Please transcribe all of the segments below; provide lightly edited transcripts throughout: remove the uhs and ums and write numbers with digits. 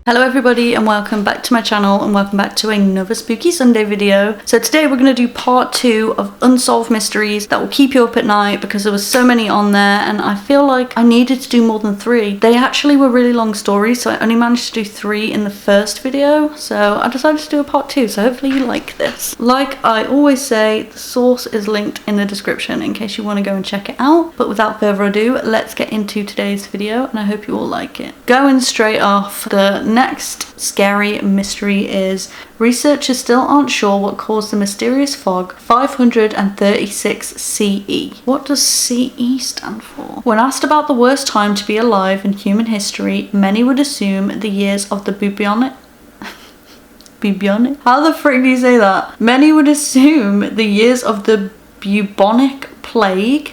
Hello everybody and welcome back to my channel and welcome back to another Spooky Sunday video. So today we're going to do part 2 of unsolved mysteries that will keep you up at night because there was so many on there and I feel like I needed to do more than 3. They actually were really long stories, so I only managed to do 3 in the first video, so I decided to do a part 2, so hopefully you like this. Like I always say, the source is linked in the description in case you want to go and check it out, but without further ado, let's get into today's video and I hope you all like it. Going straight off, the next scary mystery is researchers still aren't sure what caused the mysterious fog 536 CE. What does CE stand for? When asked about the worst time to be alive in human history, many would assume the years of the bubonic. Bubonic? How the frick do you say that? Many would assume the years of the bubonic plague,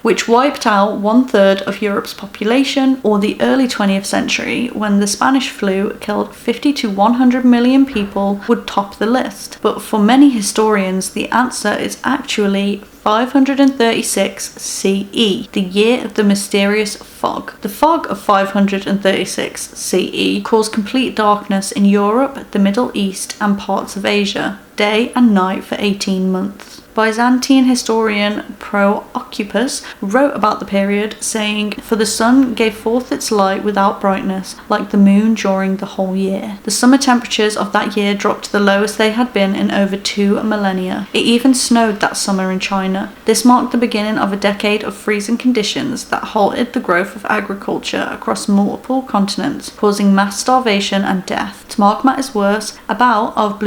which wiped out 1/3 of Europe's population, or the early 20th century, when the Spanish flu killed 50 to 100 million people, would top the list. But for many historians, the answer is actually 536 CE, the year of the mysterious fog. The fog of 536 CE caused complete darkness in Europe, the Middle East, and parts of Asia, day and night for 18 months. Byzantine historian Pro-Occupus wrote about the period, saying, "For the sun gave forth its light without brightness, like the moon during the whole year. The summer temperatures of that year dropped to the lowest they had been in over 2 millennia. It even snowed that summer in China. This marked the beginning of a decade of freezing conditions that halted the growth of agriculture across multiple continents, causing mass starvation and death. To mark matters worse, a bout of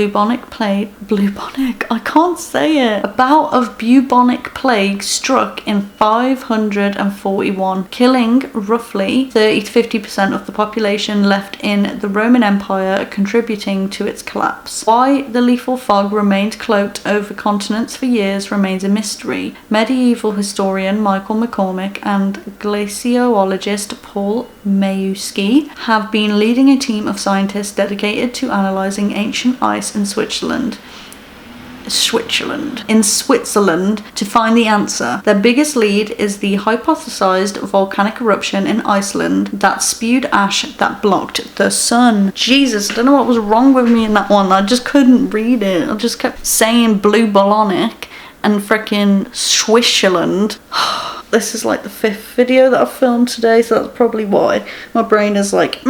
bubonic plague struck in 541, killing roughly 30 to 50% of the population left in the Roman Empire, contributing to its collapse. Why the lethal fog remained cloaked over continents for years remains a mystery. Medieval historian Michael McCormick and glaciologist Paul Mayewski have been leading a team of scientists dedicated to analysing ancient ice in Switzerland to find the answer. Their biggest lead is the hypothesized volcanic eruption in Iceland that spewed ash that blocked the sun." Jesus, I don't know what was wrong with me in that one. I just couldn't read it. I just kept saying blue ballonic and frickin' Switzerland. This is like the 5th video that I've filmed today, so that's probably why my brain is like,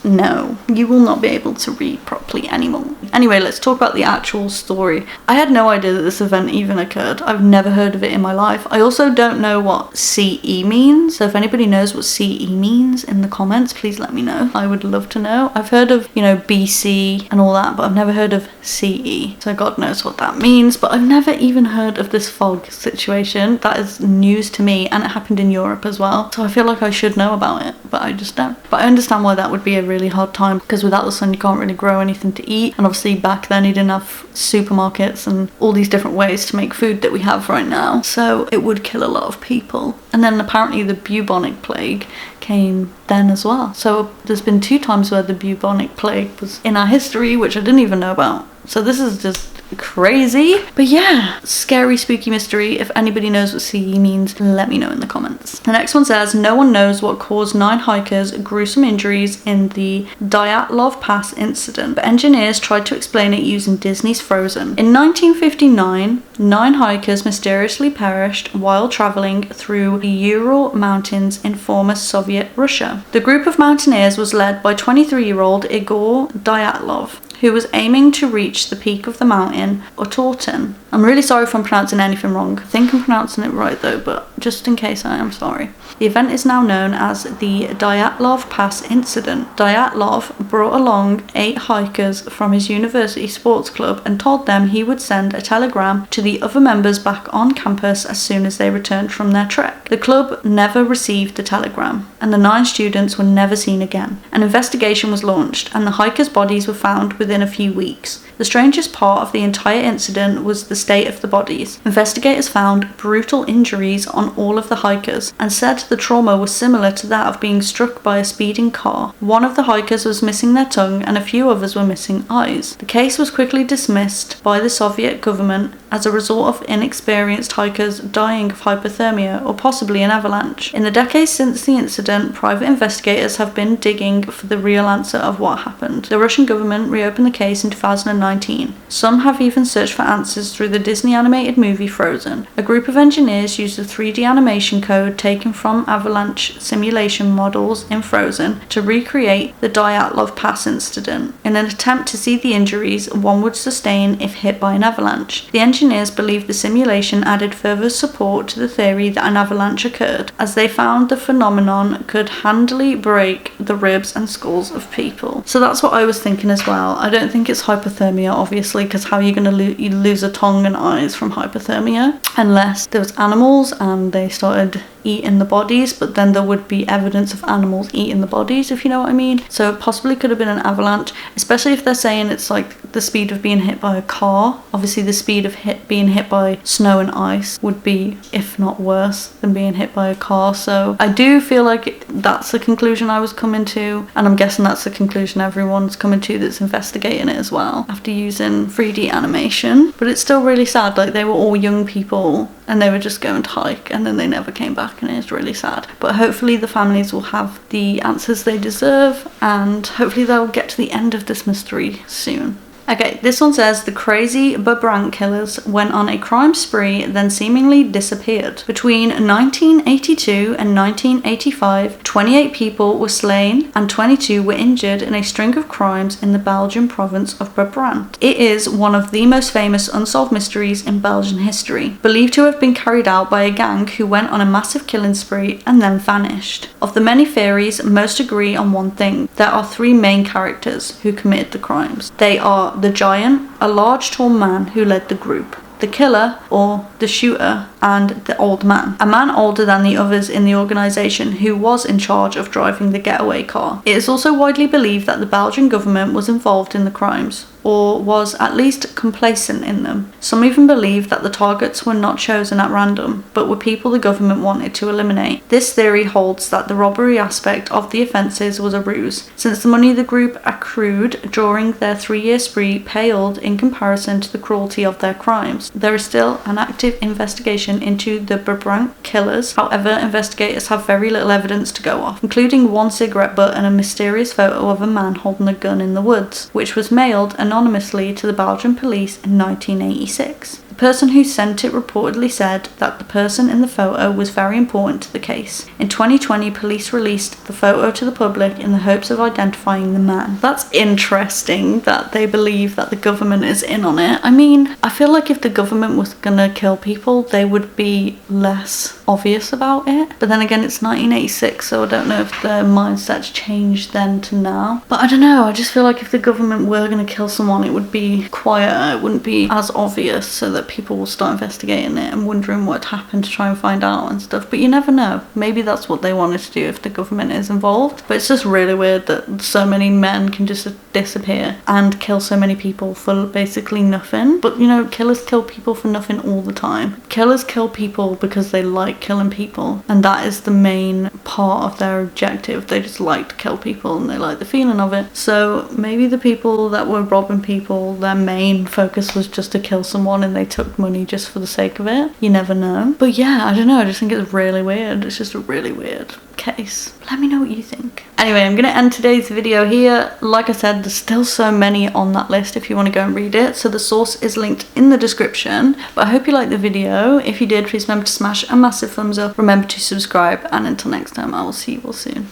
no, you will not be able to read properly anymore. Anyway, let's talk about the actual story. I had no idea that this event even occurred. I've never heard of it in my life. I also don't know what CE means, so if anybody knows what CE means in the comments, please let me know. I would love to know. I've heard of, BC and all that, but I've never heard of CE, so God knows what that means, but I've never even heard of this fog situation. That is news to me, and it happened in Europe as well, so I feel like I should know about it, but I just don't. But I understand why that would be a really hard time, because without the sun you can't really grow anything to eat, and obviously back then you didn't have supermarkets and all these different ways to make food that we have right now, so it would kill a lot of people. And then apparently the bubonic plague came then as well, so there's been 2 times where the bubonic plague was in our history, which I didn't even know about, so this is just crazy. But yeah, scary spooky mystery. If anybody knows what CE means, let me know in the comments. The next one says, no one knows what caused 9 hikers gruesome injuries in the Dyatlov Pass incident, but engineers tried to explain it using Disney's Frozen. In 1959, 9 hikers mysteriously perished while traveling through the Ural Mountains in former Soviet Russia. The group of mountaineers was led by 23-year-old Igor Dyatlov, who was aiming to reach the peak of the mountain, Otorten. I'm really sorry if I'm pronouncing anything wrong. I think I'm pronouncing it right though, but just in case I am sorry. The event is now known as the Dyatlov Pass incident. Dyatlov brought along 8 hikers from his university sports club and told them he would send a telegram to the other members back on campus as soon as they returned from their trek. The club never received the telegram, and the 9 students were never seen again. An investigation was launched, and the hikers' bodies were found within within a few weeks. The strangest part of the entire incident was the state of the bodies. Investigators found brutal injuries on all of the hikers and said the trauma was similar to that of being struck by a speeding car. One of the hikers was missing their tongue and a few others were missing eyes. The case was quickly dismissed by the Soviet government as a result of inexperienced hikers dying of hypothermia or possibly an avalanche. In the decades since the incident, private investigators have been digging for the real answer of what happened. The Russian government reopened the case in 2019. Some have even searched for answers through the Disney animated movie Frozen. A group of engineers used the 3D animation code taken from avalanche simulation models in Frozen to recreate the Dyatlov Pass incident in an attempt to see the injuries one would sustain if hit by an avalanche. The engineers believe the simulation added further support to the theory that an avalanche occurred, as they found the phenomenon could handily break the ribs and skulls of people. So that's what I was thinking as well. I don't think it's hypothermia, obviously, because how are you going to lose a tongue and eyes from hypothermia? Unless there was animals and they started eating the bodies, but then there would be evidence of animals eating the bodies, if you know what I mean. So it possibly could have been an avalanche, especially if they're saying it's like the speed of being hit by a car. Obviously the speed of being hit by snow and ice would be, if not worse, than being hit by a car. So I do feel like that's the conclusion I was coming to, and I'm guessing that's the conclusion everyone's coming to that's investigating it as well, after using 3D animation. But it's still really sad, like they were all young people and they were just going to hike and then they never came back, and it's really sad. But hopefully the families will have the answers they deserve, and hopefully they'll get to the end of this mystery soon. Okay, this one says the crazy Babrank killers went on a crime spree, then seemingly disappeared. Between 1982 and 1985, 28 people were slain and 22 were injured in a string of crimes in the Belgian province of Brabant. It is one of the most famous unsolved mysteries in Belgian history, believed to have been carried out by a gang who went on a massive killing spree and then vanished. Of the many theories, most agree on one thing: there are three main characters who committed the crimes. They are the giant, a large tall man who led the group, the killer or the shooter, and the old man, a man older than the others in the organisation who was in charge of driving the getaway car. It is also widely believed that the Belgian government was involved in the crimes, or was at least complacent in them. Some even believe that the targets were not chosen at random, but were people the government wanted to eliminate. This theory holds that the robbery aspect of the offences was a ruse, since the money the group accrued during their 3-year spree paled in comparison to the cruelty of their crimes. There is still an active investigation into the Babrank killers. However, investigators have very little evidence to go off, including one cigarette butt and a mysterious photo of a man holding a gun in the woods, which was mailed anonymously to the Belgian police in 1986. The person who sent it reportedly said that the person in the photo was very important to the case. In 2020, police released the photo to the public in the hopes of identifying the man. That's interesting that they believe that the government is in on it. I mean, I feel like if the government was gonna kill people, they would be less obvious about it. But then again, it's 1986, so I don't know if their mindset's changed then to now. But I don't know, I just feel like if the government were gonna kill someone, it would be quieter, it wouldn't be as obvious, so that people will start investigating it and wondering what happened to try and find out and stuff. But you never know, maybe that's what they wanted to do if the government is involved. But it's just really weird that so many men can just disappear and kill so many people for basically nothing. But you know, killers kill people for nothing all the time. Killers kill people because they like killing people, and that is the main part of their objective. They just like to kill people and they like the feeling of it. So maybe the people that were robbing people, their main focus was just to kill someone and they took money just for the sake of it. You never know. But yeah, I don't know, I just think it's really weird. It's just a really weird case. Let me know what you think. Anyway, I'm gonna end today's video here. Like I said, there's still so many on that list if you want to go and read it, so the source is linked in the description. But I hope you liked the video. If you did, please remember to smash a massive thumbs up, remember to subscribe, and until next time, I will see you all soon.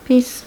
Peace.